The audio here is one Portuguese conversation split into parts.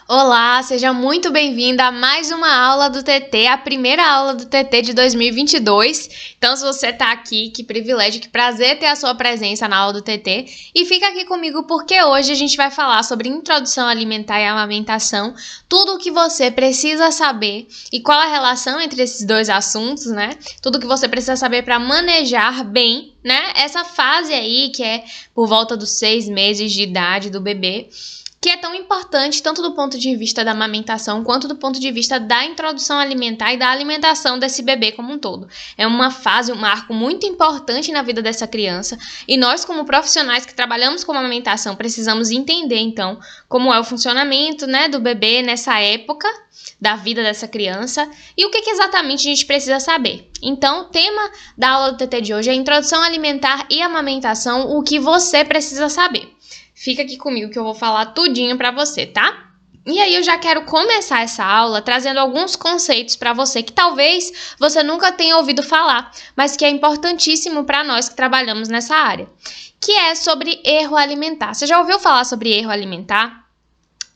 Olá, seja muito bem-vinda a mais uma aula do TT, a primeira aula do TT de 2022. Então, se você está aqui, que privilégio, que prazer ter a sua presença na aula do TT. E fica aqui comigo porque hoje a gente vai falar sobre introdução alimentar e amamentação, tudo o que você precisa saber e qual a relação entre esses dois assuntos, né? Tudo o que você precisa saber para manejar bem, né? Essa fase aí que é por volta dos 6 meses de idade do bebê, que é tão importante tanto do ponto de vista da amamentação quanto do ponto de vista da introdução alimentar e da alimentação desse bebê como um todo. É uma fase, um marco muito importante na vida dessa criança e nós, como profissionais que trabalhamos com amamentação, precisamos entender, então, como é o funcionamento, né, do bebê nessa época da vida dessa criança e o que exatamente a gente precisa saber. Então, o tema da aula do TT de hoje é introdução alimentar e amamentação, o que você precisa saber. Fica aqui comigo que eu vou falar tudinho para você, tá? E aí eu já quero começar essa aula trazendo alguns conceitos para você que talvez você nunca tenha ouvido falar, mas que é importantíssimo para nós que trabalhamos nessa área, que é sobre erro alimentar. Você já ouviu falar sobre erro alimentar?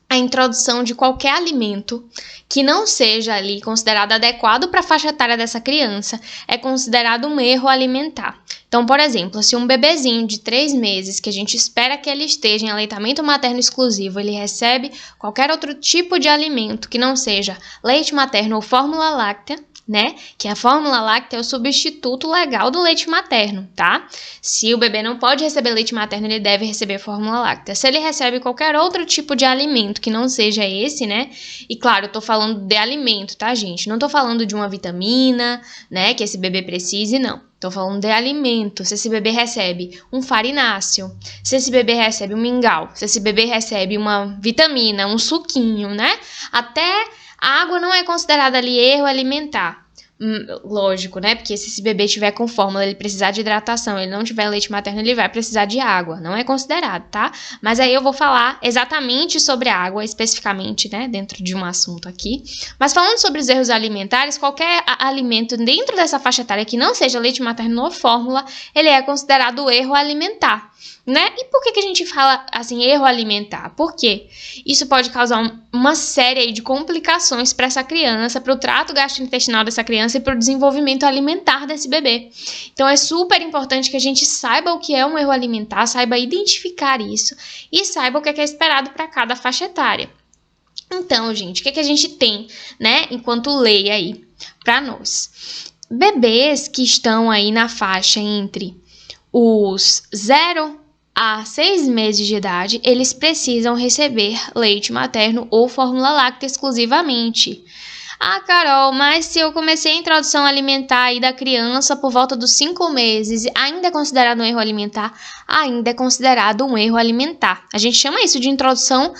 A introdução de qualquer alimento que não seja ali considerado adequado para a faixa etária dessa criança é considerado um erro alimentar. Então, por exemplo, se um bebezinho de 3 meses, que a gente espera que ele esteja em aleitamento materno exclusivo, ele recebe qualquer outro tipo de alimento que não seja leite materno ou fórmula láctea, né? Que a fórmula láctea é o substituto legal do leite materno, tá? Se o bebê não pode receber leite materno, ele deve receber fórmula láctea. Se ele recebe qualquer outro tipo de alimento que não seja esse, né? E claro, eu tô falando de alimento, tá, gente? Não tô falando de uma vitamina, né? Que esse bebê precise, não. Tô falando de alimento. Se esse bebê recebe um farináceo, se esse bebê recebe um mingau, se esse bebê recebe uma vitamina, um suquinho, né? Até a água não é considerada ali erro alimentar. Lógico, né? Porque se esse bebê tiver com fórmula, ele precisar de hidratação, ele não tiver leite materno, ele vai precisar de água. Não é considerado, tá? Mas aí eu vou falar exatamente sobre a água, especificamente, né? Dentro de um assunto aqui. Mas falando sobre os erros alimentares, qualquer alimento dentro dessa faixa etária que não seja leite materno ou fórmula, ele é considerado erro alimentar, né? E por que a gente fala assim, erro alimentar? Por quê? Isso pode causar uma série de complicações para essa criança, para o trato gastrointestinal dessa criança e para o desenvolvimento alimentar desse bebê. Então é super importante que a gente saiba o que é um erro alimentar, saiba identificar isso e saiba o que é esperado para cada faixa etária. Então, gente, o que a gente tem, né, enquanto lei aí para nós? Bebês que estão aí na faixa entre os 0 a 6 meses de idade, eles precisam receber leite materno ou fórmula láctea exclusivamente. Ah, Carol, mas se eu comecei a introdução alimentar aí da criança por volta dos 5 meses, ainda é considerado um erro alimentar? Ainda é considerado um erro alimentar. A gente chama isso de introdução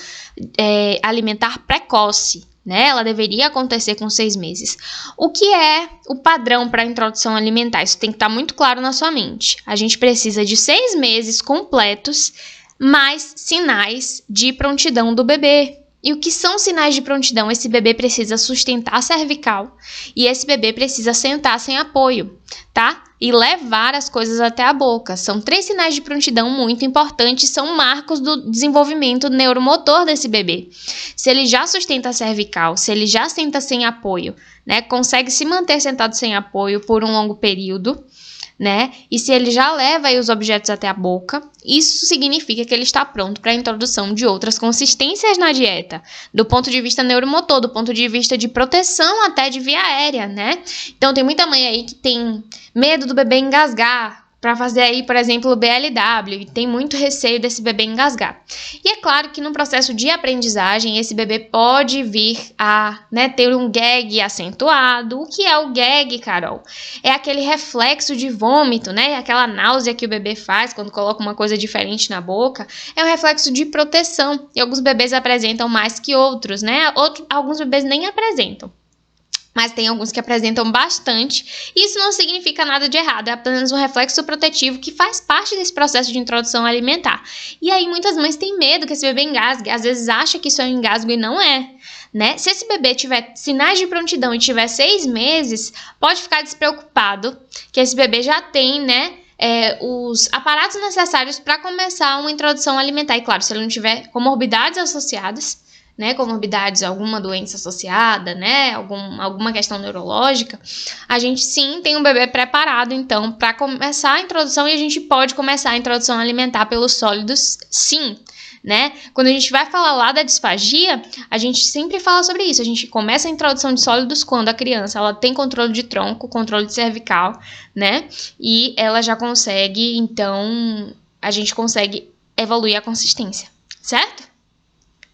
alimentar precoce, né? Ela deveria acontecer com 6 meses. O que é o padrão para a introdução alimentar? Isso tem que estar muito claro na sua mente. A gente precisa de 6 meses completos, mais sinais de prontidão do bebê. E o que são sinais de prontidão? Esse bebê precisa sustentar a cervical e esse bebê precisa sentar sem apoio, tá? E levar as coisas até a boca. São 3 sinais de prontidão muito importantes, são marcos do desenvolvimento neuromotor desse bebê. Se ele já sustenta a cervical, se ele já senta sem apoio, né, consegue se manter sentado sem apoio por um longo período, né, e se ele já leva aí os objetos até a boca, isso significa que ele está pronto para a introdução de outras consistências na dieta, do ponto de vista neuromotor, do ponto de vista de proteção até de via aérea, né? Então tem muita mãe aí que tem medo do bebê engasgar para fazer aí, por exemplo, o BLW, e tem muito receio desse bebê engasgar. E é claro que no processo de aprendizagem, esse bebê pode vir a, né, ter um gag acentuado. O que é o gag, Carol? É aquele reflexo de vômito, né? Aquela náusea que o bebê faz quando coloca uma coisa diferente na boca. É um reflexo de proteção. E alguns bebês apresentam mais que outros, né? Alguns bebês nem apresentam. Mas tem alguns que apresentam bastante. Isso não significa nada de errado, é apenas um reflexo protetivo que faz parte desse processo de introdução alimentar. E aí muitas mães têm medo que esse bebê engasgue, às vezes acha que isso é um engasgo e não é, né? Se esse bebê tiver sinais de prontidão e tiver 6 meses, pode ficar despreocupado que esse bebê já tem, né, os aparatos necessários para começar uma introdução alimentar. E claro, se ele não tiver comorbidades associadas, né, comorbidades, alguma doença associada, né, alguma questão neurológica, a gente sim tem um bebê preparado, então, para começar a introdução, e a gente pode começar a introdução alimentar pelos sólidos, sim, né? Quando a gente vai falar lá da disfagia, a gente sempre fala sobre isso. A gente começa a introdução de sólidos quando a criança ela tem controle de tronco, controle de cervical, né? E ela já consegue, então, a gente consegue evoluir a consistência, certo?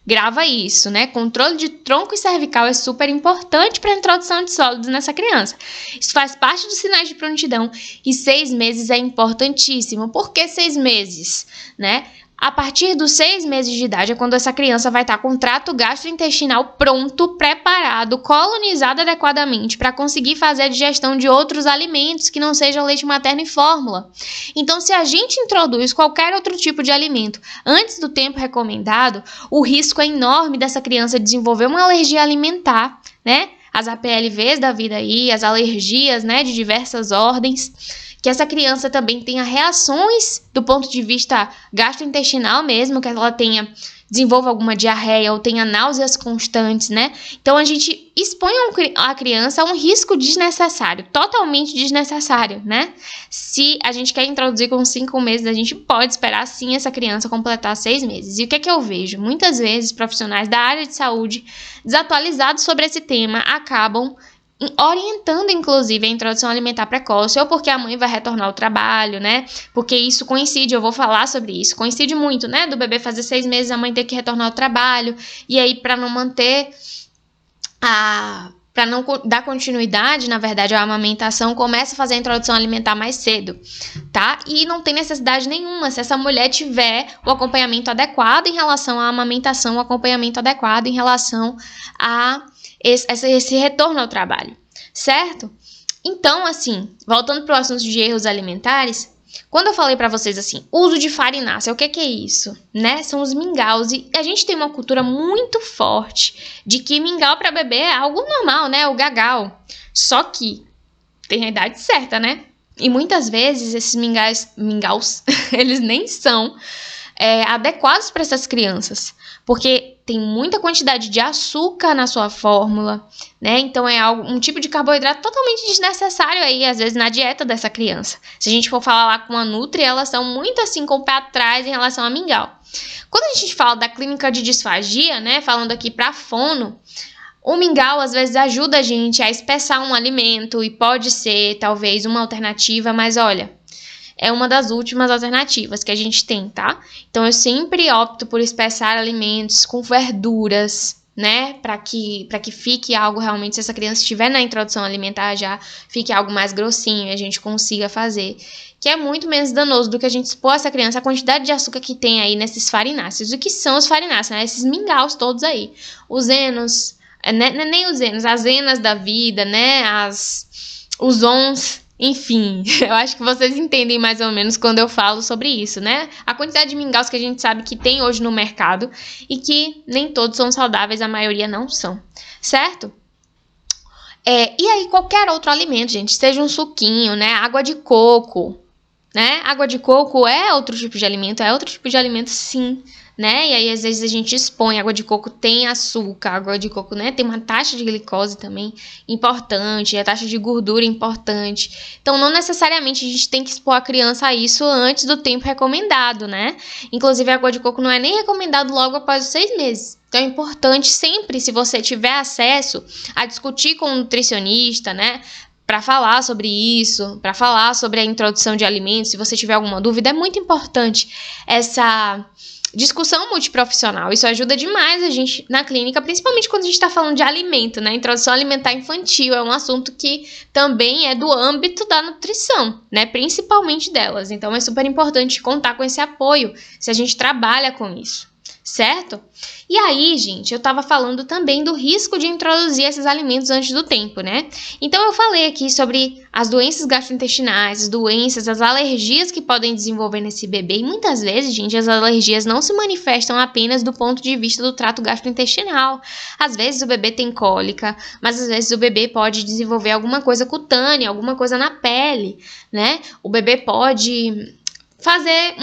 Grava isso, né? Controle de tronco e cervical é super importante para a introdução de sólidos nessa criança. Isso faz parte dos sinais de prontidão e 6 meses é importantíssimo. Por que 6 meses, né? A partir dos 6 meses de idade é quando essa criança vai estar com o trato gastrointestinal pronto, preparado, colonizado adequadamente para conseguir fazer a digestão de outros alimentos que não sejam leite materno e fórmula. Então, se a gente introduz qualquer outro tipo de alimento antes do tempo recomendado, o risco é enorme dessa criança desenvolver uma alergia alimentar, né? As APLVs da vida aí, as alergias, né, de diversas ordens. Que essa criança também tenha reações do ponto de vista gastrointestinal mesmo, que ela desenvolva alguma diarreia ou tenha náuseas constantes, né? Então, a gente expõe a criança a um risco desnecessário, totalmente desnecessário, né? Se a gente quer introduzir com 5 meses, a gente pode esperar sim essa criança completar 6 meses. E o que é que eu vejo? Muitas vezes, profissionais da área de saúde, desatualizados sobre esse tema, acabam orientando, inclusive, a introdução alimentar precoce, ou porque a mãe vai retornar ao trabalho, né? Porque isso coincide, eu vou falar sobre isso, coincide muito, né? Do bebê fazer 6 meses, a mãe ter que retornar ao trabalho, e aí, para não manter para não dar continuidade, na verdade, à amamentação, começa a fazer a introdução alimentar mais cedo, tá? E não tem necessidade nenhuma, se essa mulher tiver o acompanhamento adequado em relação à amamentação, o acompanhamento adequado em relação a esse retorno ao trabalho, certo? Então, assim, voltando para o assunto de erros alimentares, quando eu falei para vocês assim, uso de farinácea, o que é isso? Né? São os mingaus, e a gente tem uma cultura muito forte de que mingau para bebê é algo normal, né? O gagal. Só que tem a idade certa, né? E muitas vezes esses mingaus eles nem são adequados para essas crianças, porque tem muita quantidade de açúcar na sua fórmula, né? Então é um tipo de carboidrato totalmente desnecessário aí, às vezes, na dieta dessa criança. Se a gente for falar lá com a Nutri, elas são muito assim com o pé atrás em relação a mingau. Quando a gente fala da clínica de disfagia, né? Falando aqui para fono, o mingau às vezes ajuda a gente a espessar um alimento e pode ser talvez uma alternativa, mas olha, é uma das últimas alternativas que a gente tem, tá? Então, eu sempre opto por espessar alimentos com verduras, né? Para que fique algo realmente, se essa criança estiver na introdução alimentar já, fique algo mais grossinho e a gente consiga fazer. Que é muito menos danoso do que a gente expor essa criança a quantidade de açúcar que tem aí nesses farináceos. O que são os farináceos, né? Esses mingaus todos aí. Os enos, nem os enos, as enas da vida, né? Os ons. Enfim, eu acho que vocês entendem mais ou menos quando eu falo sobre isso, né? A quantidade de mingaus que a gente sabe que tem hoje no mercado e que nem todos são saudáveis, a maioria não são, certo? E aí, qualquer outro alimento, gente, seja um suquinho, né? Água de coco, né? Água de coco é outro tipo de alimento, sim, né? E aí, às vezes, a gente expõe, água de coco tem açúcar, água de coco, né? Tem uma taxa de glicose também importante, a taxa de gordura importante. Então, não necessariamente a gente tem que expor a criança a isso antes do tempo recomendado, né? Inclusive, a água de coco não é nem recomendado logo após os 6 meses. Então, é importante sempre, se você tiver acesso, a discutir com um nutricionista, né? Para falar sobre isso, para falar sobre a introdução de alimentos, se você tiver alguma dúvida, é muito importante essa discussão multiprofissional. Isso ajuda demais a gente na clínica, principalmente quando a gente está falando de alimento, né? Introdução alimentar infantil é um assunto que também é do âmbito da nutrição, né? Principalmente delas. Então, é super importante contar com esse apoio se a gente trabalha com isso, certo? E aí, gente, eu tava falando também do risco de introduzir esses alimentos antes do tempo, né? Então, eu falei aqui sobre as doenças gastrointestinais, as doenças, as alergias que podem desenvolver nesse bebê. E muitas vezes, gente, as alergias não se manifestam apenas do ponto de vista do trato gastrointestinal. Às vezes o bebê tem cólica, mas às vezes o bebê pode desenvolver alguma coisa cutânea, alguma coisa na pele, né? O bebê pode fazer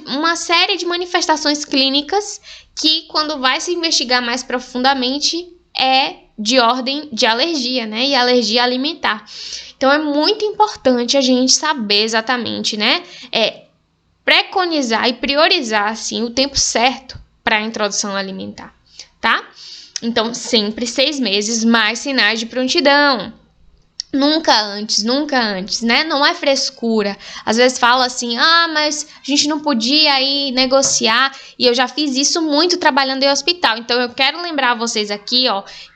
uma série de manifestações clínicas que, quando vai se investigar mais profundamente, é de ordem de alergia, né? E alergia alimentar. Então, é muito importante a gente saber exatamente, né? Preconizar e priorizar, assim, o tempo certo para a introdução alimentar, tá? Então, sempre 6 meses, mais sinais de prontidão. Nunca antes, né? Não é frescura. Às vezes fala assim, mas a gente não podia ir negociar. E eu já fiz isso muito trabalhando em hospital. Então, eu quero lembrar vocês aqui,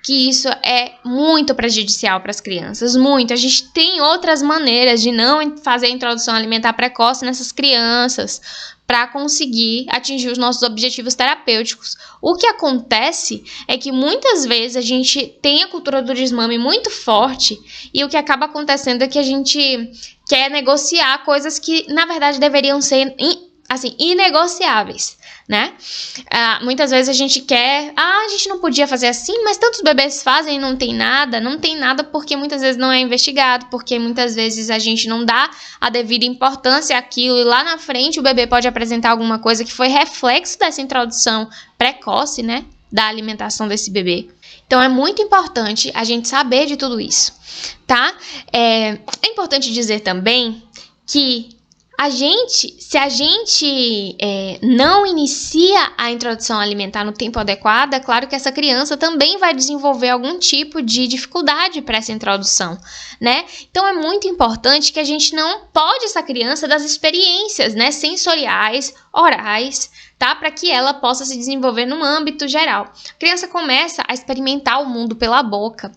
que isso é muito prejudicial para as crianças. Muito. A gente tem outras maneiras de não fazer a introdução alimentar precoce nessas crianças, para conseguir atingir os nossos objetivos terapêuticos. O que acontece é que muitas vezes a gente tem a cultura do desmame muito forte e o que acaba acontecendo é que a gente quer negociar coisas que, na verdade, deveriam ser inegociáveis, né? Muitas vezes a gente quer, a gente não podia fazer assim, mas tantos bebês fazem e não tem nada porque muitas vezes não é investigado, porque muitas vezes a gente não dá a devida importância àquilo e lá na frente o bebê pode apresentar alguma coisa que foi reflexo dessa introdução precoce, né, da alimentação desse bebê. Então, é muito importante a gente saber de tudo isso, tá? É importante dizer também que se a gente não inicia a introdução alimentar no tempo adequado, é claro que essa criança também vai desenvolver algum tipo de dificuldade para essa introdução, né? Então, é muito importante que a gente não pode essa criança das experiências, né, sensoriais, orais, tá? Para que ela possa se desenvolver no âmbito geral. A criança começa a experimentar o mundo pela boca.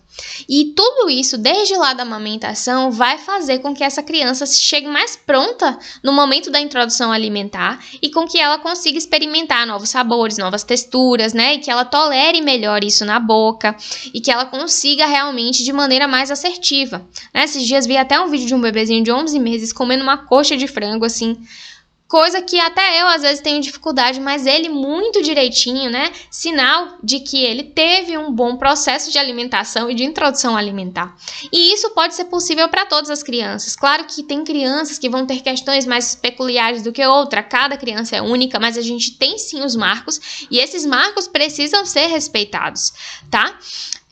E tudo isso, desde lá da amamentação, vai fazer com que essa criança chegue mais pronta no momento da introdução alimentar e com que ela consiga experimentar novos sabores, novas texturas, né? E que ela tolere melhor isso na boca e que ela consiga realmente de maneira mais assertiva, né? Esses dias vi até um vídeo de um bebezinho de 11 meses comendo uma coxa de frango, assim, coisa que até eu às vezes tenho dificuldade, mas ele muito direitinho, né? Sinal de que ele teve um bom processo de alimentação e de introdução alimentar. E isso pode ser possível para todas as crianças. Claro que tem crianças que vão ter questões mais peculiares do que outra, cada criança é única, mas a gente tem sim os marcos e esses marcos precisam ser respeitados, tá?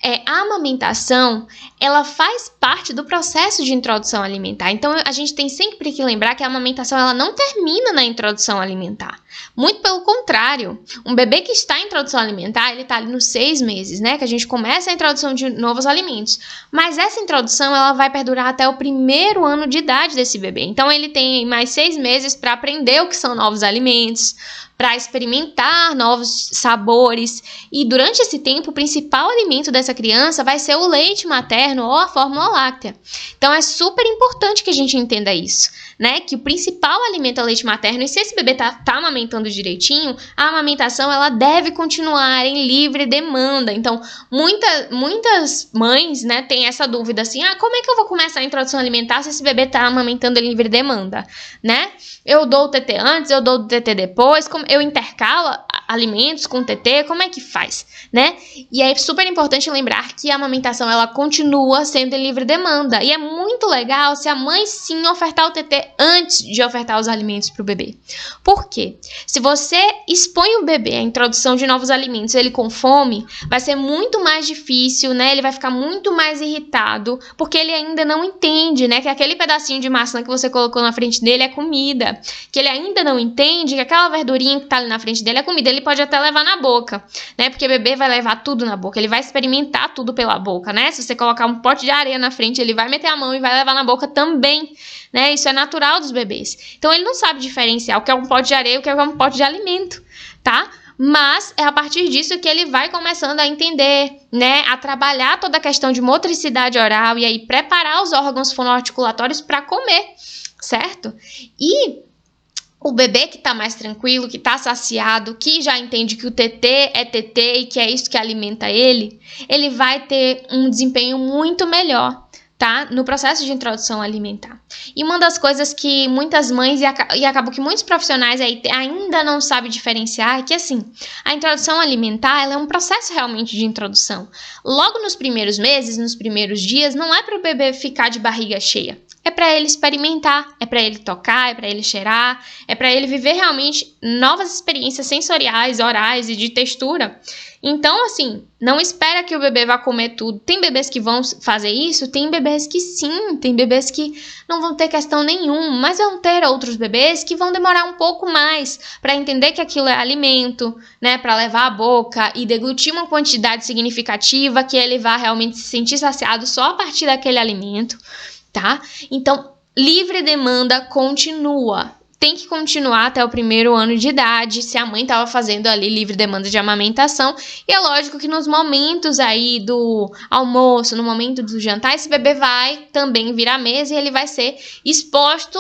A amamentação, ela faz parte do processo de introdução alimentar. Então, a gente tem sempre que lembrar que a amamentação ela não termina na introdução alimentar. Muito pelo contrário, um bebê que está em introdução alimentar, ele está ali nos 6 meses, né? Que a gente começa a introdução de novos alimentos. Mas essa introdução, ela vai perdurar até o 1º ano de idade desse bebê. Então, ele tem mais 6 meses para aprender o que são novos alimentos, para experimentar novos sabores. E durante esse tempo, o principal alimento dessa criança vai ser o leite materno ou a fórmula láctea. Então, é super importante que a gente entenda isso, né? Que o principal alimento é o leite materno. E se esse bebê tá amamentando direitinho, a amamentação ela deve continuar em livre demanda. Então, muitas mães, né, têm essa dúvida assim, como é que eu vou começar a introdução alimentar se esse bebê tá amamentando em livre demanda, né? Eu dou o TT antes, eu dou o TT depois, eu intercalo alimentos com TT, como é que faz, né? E é super importante lembrar que a amamentação, ela continua sendo em livre demanda. E é muito legal se a mãe, sim, ofertar o TT antes de ofertar os alimentos para o bebê. Por quê? Se você expõe o bebê à introdução de novos alimentos, ele com fome, vai ser muito mais difícil, né? Ele vai ficar muito mais irritado, porque ele ainda não entende, né? Que aquele pedacinho de maçã que você colocou na frente dele é comida. Que ele ainda não entende que aquela verdurinha que tá ali na frente dele é comida. Ele pode até levar na boca, né? Porque o bebê vai levar tudo na boca, ele vai experimentar tudo pela boca, né? Se você colocar um pote de areia na frente, ele vai meter a mão e vai levar na boca também, né? Isso é natural dos bebês. Então, ele não sabe diferenciar o que é um pote de areia e o que é um pote de alimento, tá? Mas é a partir disso que ele vai começando a entender, né? A trabalhar toda a questão de motricidade oral e aí preparar os órgãos fonoarticulatórios para comer, certo? E o bebê que está mais tranquilo, que está saciado, que já entende que o TT é TT e que é isso que alimenta ele vai ter um desempenho muito melhor, tá? No processo de introdução alimentar. E uma das coisas que muitas mães e acabam que muitos profissionais aí ainda não sabem diferenciar é que, assim, a introdução alimentar, ela é um processo realmente de introdução. Logo nos primeiros meses, nos primeiros dias, não é para o bebê ficar de barriga cheia. é para ele experimentar, é para ele tocar, é para ele cheirar, é para ele viver realmente novas experiências sensoriais, orais e de textura. Então, assim, não espera que o bebê vá comer tudo. Tem bebês que vão fazer isso? Tem bebês que sim, tem bebês que não vão ter questão nenhuma, mas vão ter outros bebês que vão demorar um pouco mais para entender que aquilo é alimento, né, para levar à boca e deglutir uma quantidade significativa que ele vá realmente se sentir saciado só a partir daquele alimento, tá? Então, livre demanda continua. Tem que continuar até o 1º ano de idade, se a mãe estava fazendo ali livre demanda de amamentação. E é lógico que nos momentos aí do almoço, no momento do jantar, esse bebê vai também vir à mesa e ele vai ser exposto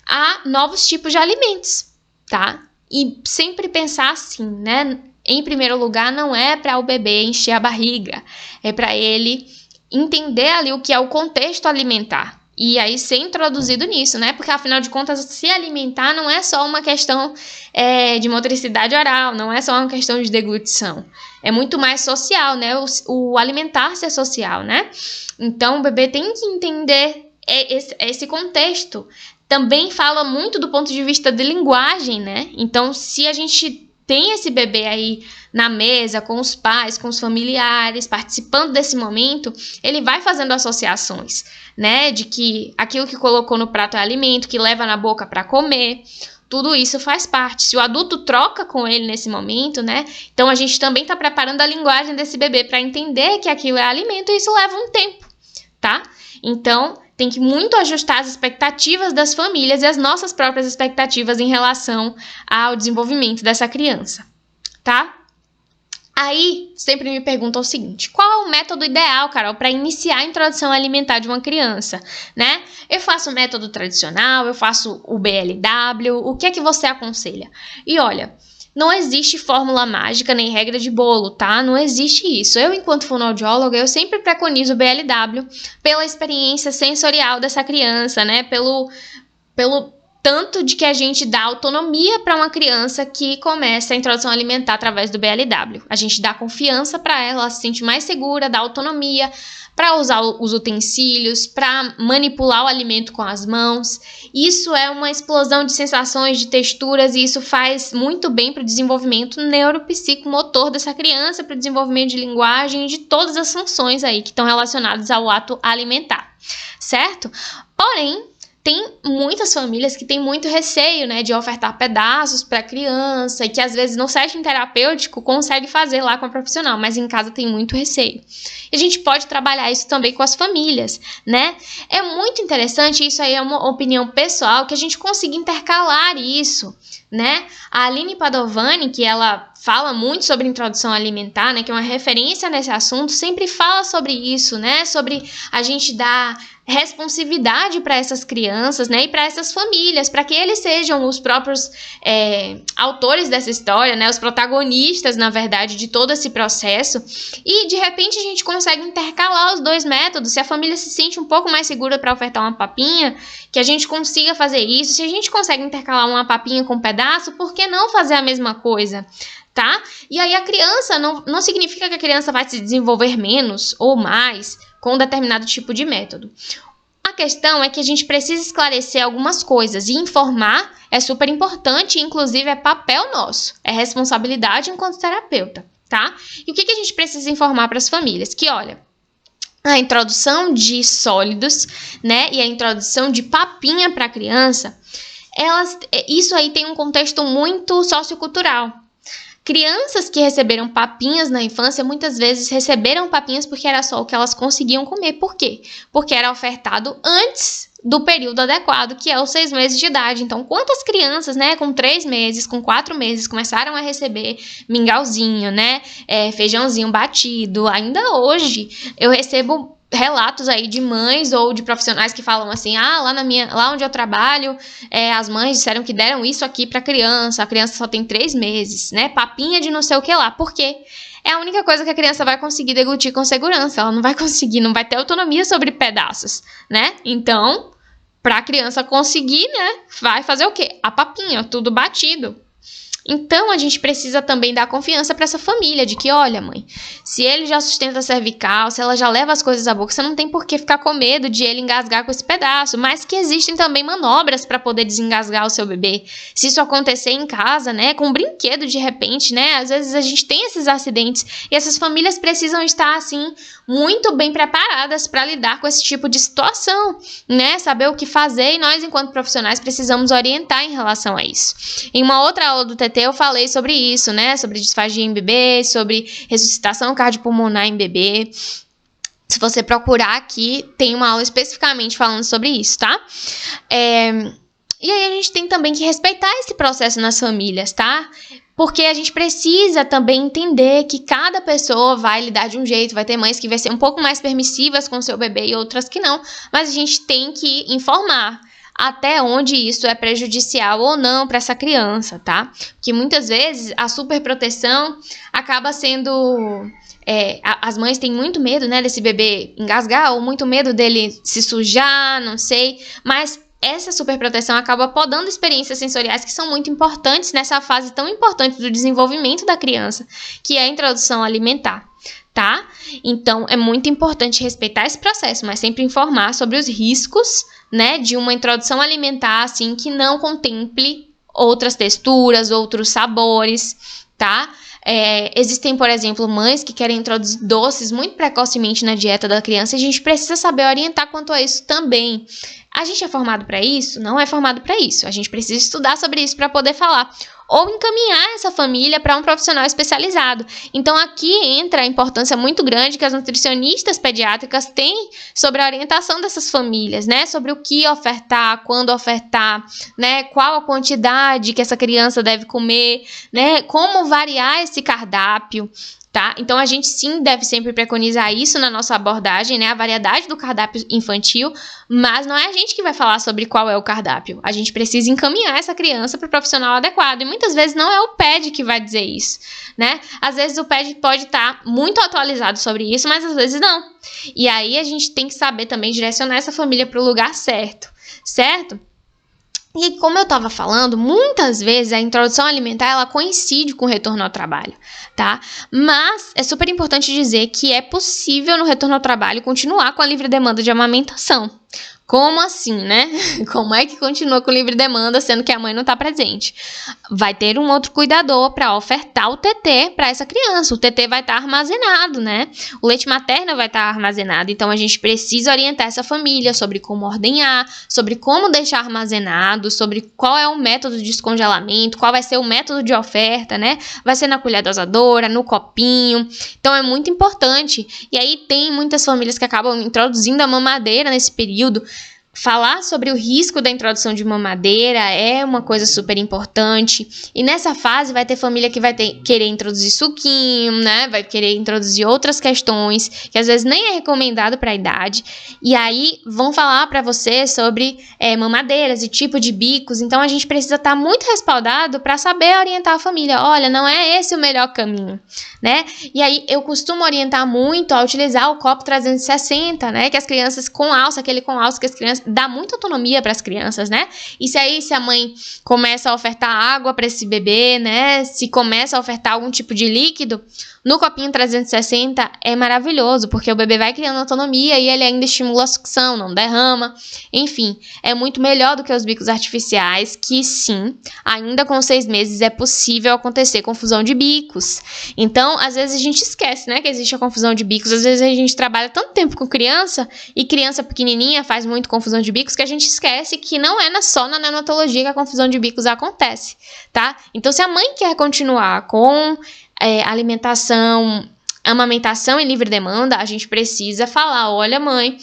a novos tipos de alimentos, tá? E sempre pensar assim, né? Em primeiro lugar, não é para o bebê encher a barriga, é para ele entender ali o que é o contexto alimentar. E aí ser introduzido nisso, né? Porque, afinal de contas, se alimentar não é só uma questão de motricidade oral, não é só uma questão de deglutição. É muito mais social, né? O alimentar-se é social, né? Então, o bebê tem que entender esse contexto. Também fala muito do ponto de vista de linguagem, né? Então, se a gente tem esse bebê aí na mesa, com os pais, com os familiares, participando desse momento, ele vai fazendo associações, né? De que aquilo que colocou no prato é alimento, que leva na boca para comer, tudo isso faz parte. Se o adulto troca com ele nesse momento, né? Então a gente também está preparando a linguagem desse bebê para entender que aquilo é alimento e isso leva um tempo, tá? Então tem que muito ajustar as expectativas das famílias e as nossas próprias expectativas em relação ao desenvolvimento dessa criança, tá? Aí, sempre me perguntam o seguinte, qual é o método ideal, Carol, para iniciar a introdução alimentar de uma criança, né? Eu faço o método tradicional, eu faço o BLW, o que é que você aconselha? E olha, não existe fórmula mágica nem regra de bolo, tá? Não existe isso. Eu, enquanto fonoaudióloga, eu sempre preconizo o BLW pela experiência sensorial dessa criança, né? Pelo tanto de que a gente dá autonomia para uma criança que começa a introdução alimentar através do BLW. A gente dá confiança para ela se sente mais segura, dá autonomia para usar os utensílios, para manipular o alimento com as mãos. Isso é uma explosão de sensações, de texturas, e isso faz muito bem para o desenvolvimento neuropsicomotor dessa criança, para o desenvolvimento de linguagem e de todas as funções aí que estão relacionadas ao ato alimentar, certo? Porém, tem muitas famílias que têm muito receio, né, de ofertar pedaços para a criança e que às vezes no setting terapêutico consegue fazer lá com a profissional, mas em casa tem muito receio. E a gente pode trabalhar isso também com as famílias, né? É muito interessante, isso aí é uma opinião pessoal, que a gente consiga intercalar isso, né? A Aline Padovani, que ela fala muito sobre introdução alimentar, né, que é uma referência nesse assunto, sempre fala sobre isso, né, sobre a gente dar responsividade para essas crianças, né, e para essas famílias, para que eles sejam os próprios autores dessa história, né, os protagonistas, na verdade, de todo esse processo. E de repente a gente consegue intercalar os dois métodos. Se a família se sente um pouco mais segura para ofertar uma papinha, que a gente consiga fazer isso. Se a gente consegue intercalar uma papinha com um pedaço, por que não fazer a mesma coisa? Tá? E aí a criança, não significa que a criança vai se desenvolver menos ou mais com um determinado tipo de método. A questão é que a gente precisa esclarecer algumas coisas e informar é super importante, inclusive é papel nosso, é responsabilidade enquanto terapeuta, tá? E o que a gente precisa informar para as famílias? Que, olha, a introdução de sólidos, né, e a introdução de papinha para a criança, isso aí tem um contexto muito sociocultural. Crianças que receberam papinhas na infância, muitas vezes receberam papinhas porque era só o que elas conseguiam comer. Por quê? Porque era ofertado antes do período adequado, que é os 6 meses de idade. Então, quantas crianças, né, com 3 meses, com 4 meses, começaram a receber mingauzinho, né, feijãozinho batido? Ainda hoje, eu recebo relatos aí de mães ou de profissionais que falam assim, lá onde eu trabalho, as mães disseram que deram isso aqui para a criança só tem 3 meses, né, papinha de não sei o que lá. Por quê? É a única coisa que a criança vai conseguir deglutir com segurança, ela não vai conseguir, não vai ter autonomia sobre pedaços, né? Então, para a criança conseguir, né, vai fazer o quê? A papinha, tudo batido. Então, a gente precisa também dar confiança para essa família, de que, olha, mãe, se ele já sustenta a cervical, se ela já leva as coisas à boca, você não tem por que ficar com medo de ele engasgar com esse pedaço, mas que existem também manobras para poder desengasgar o seu bebê. Se isso acontecer em casa, né, com um brinquedo de repente, né, às vezes a gente tem esses acidentes e essas famílias precisam estar, assim, muito bem preparadas para lidar com esse tipo de situação, né, saber o que fazer, e nós, enquanto profissionais, precisamos orientar em relação a isso. Em uma outra aula do TT eu falei sobre isso, né, sobre disfagia em bebê, sobre ressuscitação cardiopulmonar em bebê. Se você procurar aqui, tem uma aula especificamente falando sobre isso, tá? E aí a gente tem também que respeitar esse processo nas famílias, tá? Porque a gente precisa também entender que cada pessoa vai lidar de um jeito, vai ter mães que vai ser um pouco mais permissivas com o seu bebê e outras que não, mas a gente tem que informar até onde isso é prejudicial ou não para essa criança, tá? Porque muitas vezes a superproteção acaba sendo... as mães têm muito medo, né, desse bebê engasgar, ou muito medo dele se sujar, não sei, mas essa superproteção acaba podando experiências sensoriais que são muito importantes nessa fase tão importante do desenvolvimento da criança, que é a introdução alimentar, tá? Então, é muito importante respeitar esse processo, mas sempre informar sobre os riscos, né, de uma introdução alimentar, assim, que não contemple outras texturas, outros sabores, tá? Existem, por exemplo, mães que querem introduzir doces muito precocemente na dieta da criança e a gente precisa saber orientar quanto a isso também. A gente é formado para isso? Não é formado para isso. A gente precisa estudar sobre isso para poder falar. Ou encaminhar essa família para um profissional especializado. Então, aqui entra a importância muito grande que as nutricionistas pediátricas têm sobre a orientação dessas famílias, né? Sobre o que ofertar, quando ofertar, né? Qual a quantidade que essa criança deve comer, né? Como variar esse cardápio, tá? Então, a gente sim deve sempre preconizar isso na nossa abordagem, né? A variedade do cardápio infantil, mas não é a gente que vai falar sobre qual é o cardápio. A gente precisa encaminhar essa criança para o profissional adequado. E muitas vezes não é o PED que vai dizer isso, né? Às vezes o PED pode estar muito atualizado sobre isso, mas às vezes não. E aí a gente tem que saber também direcionar essa família para o lugar certo, certo? E como eu estava falando, muitas vezes a introdução alimentar ela coincide com o retorno ao trabalho, tá? Mas é super importante dizer que é possível no retorno ao trabalho continuar com a livre demanda de amamentação. Como assim, né? Como é que continua com livre demanda, sendo que a mãe não está presente? Vai ter um outro cuidador para ofertar o TT para essa criança. O TT vai estar armazenado, né? O leite materno vai estar armazenado. Então, a gente precisa orientar essa família sobre como ordenhar, sobre como deixar armazenado, sobre qual é o método de descongelamento, qual vai ser o método de oferta, né? Vai ser na colher dosadora, no copinho. Então, é muito importante. E aí, tem muitas famílias que acabam introduzindo a mamadeira nesse período. Falar sobre o risco da introdução de mamadeira é uma coisa super importante. E nessa fase vai ter família que vai querer introduzir suquinho, né? Vai querer introduzir outras questões que às vezes nem é recomendado para a idade. E aí vão falar para você sobre mamadeiras e tipo de bicos. Então a gente precisa estar muito respaldado para saber orientar a família. Olha, não é esse o melhor caminho, né? E aí eu costumo orientar muito a utilizar o copo 360, né? Que as crianças com alça, aquele com alça que as crianças dá muita autonomia para as crianças, né? E se a mãe começa a ofertar água para esse bebê, né? Se começa a ofertar algum tipo de líquido, no copinho 360 é maravilhoso, porque o bebê vai criando autonomia e ele ainda estimula a sucção, não derrama. Enfim, é muito melhor do que os bicos artificiais, que sim, ainda com 6 meses é possível acontecer confusão de bicos. Então, às vezes a gente esquece, né, que existe a confusão de bicos. Às vezes a gente trabalha tanto tempo com criança, e criança pequenininha faz muito confusão de bicos, que a gente esquece que não é só na neonatologia que a confusão de bicos acontece, tá? Então, se a mãe quer continuar com alimentação, amamentação em livre demanda, a gente precisa falar, olha, mãe,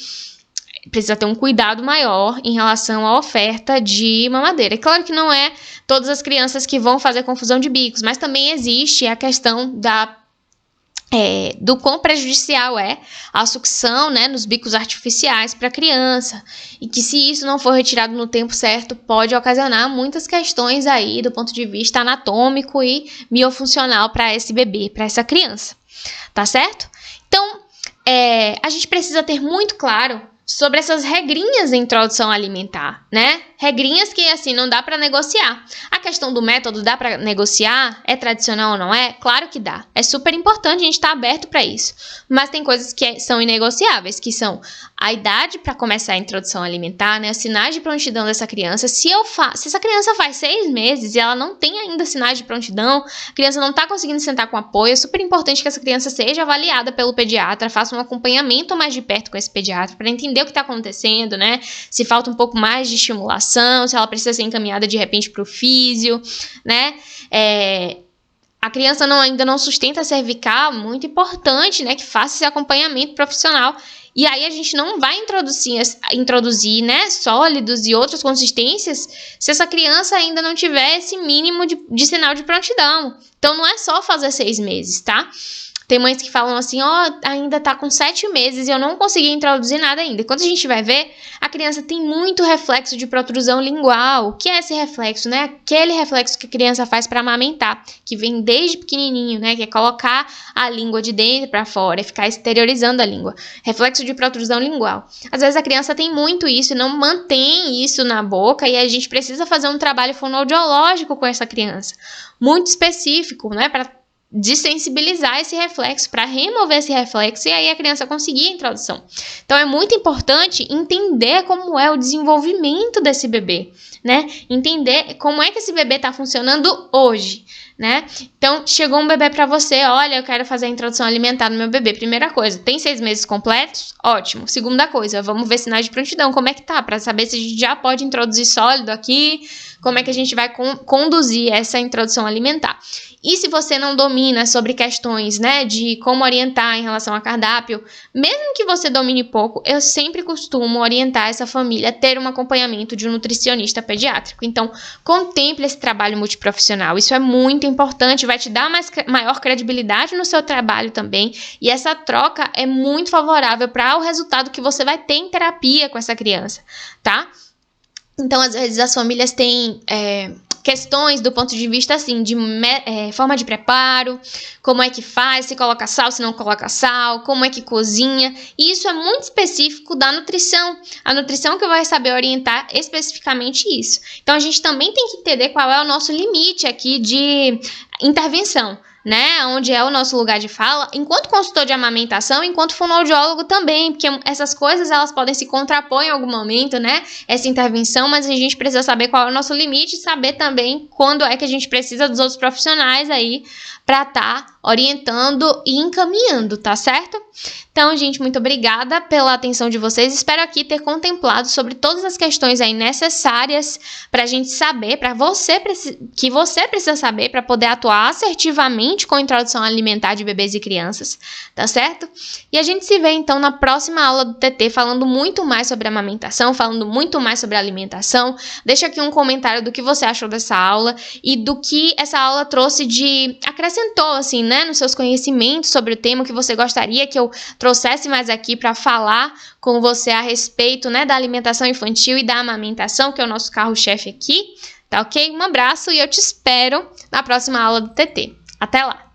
precisa ter um cuidado maior em relação à oferta de mamadeira. É claro que não é todas as crianças que vão fazer confusão de bicos, mas também existe a questão do quão prejudicial é a sucção, né, nos bicos artificiais para a criança, e que se isso não for retirado no tempo certo, pode ocasionar muitas questões aí do ponto de vista anatômico e miofuncional para esse bebê, para essa criança, tá certo? Então, a gente precisa ter muito claro sobre essas regrinhas da introdução alimentar, né? Regrinhas que, assim, não dá para negociar. A questão do método, dá para negociar? É tradicional ou não é? Claro que dá. É super importante a gente estar aberto para isso. Mas tem coisas que são inegociáveis, que são a idade para começar a introdução alimentar, né? Os sinais de prontidão dessa criança. Se essa criança faz 6 meses e ela não tem ainda sinais de prontidão, a criança não está conseguindo sentar com apoio, é super importante que essa criança seja avaliada pelo pediatra, faça um acompanhamento mais de perto com esse pediatra para entender o que está acontecendo, né? Se falta um pouco mais de estimulação, se ela precisa ser encaminhada de repente para o físio, né? A criança ainda não sustenta a cervical, muito importante, né? Que faça esse acompanhamento profissional. E aí a gente não vai introduzir, né, sólidos e outras consistências se essa criança ainda não tiver esse mínimo de sinal de prontidão. Então não é só fazer 6 meses, tá? Tem mães que falam assim, ainda tá com 7 meses e eu não consegui introduzir nada ainda. Quando a gente vai ver, a criança tem muito reflexo de protrusão lingual. O que é esse reflexo, né? Aquele reflexo que a criança faz para amamentar, que vem desde pequenininho, né? Que é colocar a língua de dentro para fora, é ficar exteriorizando a língua. Reflexo de protrusão lingual. Às vezes a criança tem muito isso e não mantém isso na boca e a gente precisa fazer um trabalho fonoaudiológico com essa criança. Muito específico, né? Para desensibilizar esse reflexo, para remover esse reflexo e aí a criança conseguir a introdução. Então é muito importante entender como é o desenvolvimento desse bebê, né? Entender como é que esse bebê está funcionando hoje, né? Então chegou um bebê para você, olha, eu quero fazer a introdução alimentar no meu bebê. Primeira coisa, tem 6 meses completos? Ótimo. Segunda coisa, vamos ver sinais de prontidão, como é que tá, para saber se a gente já pode introduzir sólido aqui, como é que a gente vai conduzir essa introdução alimentar. E se você não domina sobre questões, né, de como orientar em relação a cardápio, mesmo que você domine pouco, eu sempre costumo orientar essa família a ter um acompanhamento de um nutricionista pediátrico. Então, contemple esse trabalho multiprofissional. Isso é muito importante, vai te dar maior credibilidade no seu trabalho também. E essa troca é muito favorável para o resultado que você vai ter em terapia com essa criança, tá? Então, às vezes, as famílias têm questões do ponto de vista, assim, de forma de preparo, como é que faz, se coloca sal, se não coloca sal, como é que cozinha. E isso é muito específico da nutrição. A nutrição que vai saber orientar especificamente isso. Então, a gente também tem que entender qual é o nosso limite aqui de intervenção, né, onde é o nosso lugar de fala, enquanto consultor de amamentação, enquanto fonoaudiólogo também, porque essas coisas elas podem se contrapor em algum momento, né, essa intervenção, mas a gente precisa saber qual é o nosso limite e saber também quando é que a gente precisa dos outros profissionais aí para estar orientando e encaminhando, tá certo? Então, gente, muito obrigada pela atenção de vocês. Espero aqui ter contemplado sobre todas as questões aí necessárias para a gente saber, que você precisa saber para poder atuar assertivamente com a introdução alimentar de bebês e crianças, tá certo? E a gente se vê, então, na próxima aula do TT, falando muito mais sobre amamentação, falando muito mais sobre alimentação. Deixa aqui um comentário do que você achou dessa aula e do que essa aula trouxe acrescentou, assim, né, nos seus conhecimentos sobre o tema que você gostaria que eu trouxesse mais aqui para falar com você a respeito, né, da alimentação infantil e da amamentação, que é o nosso carro-chefe aqui, tá ok? Um abraço e eu te espero na próxima aula do TT. Até lá!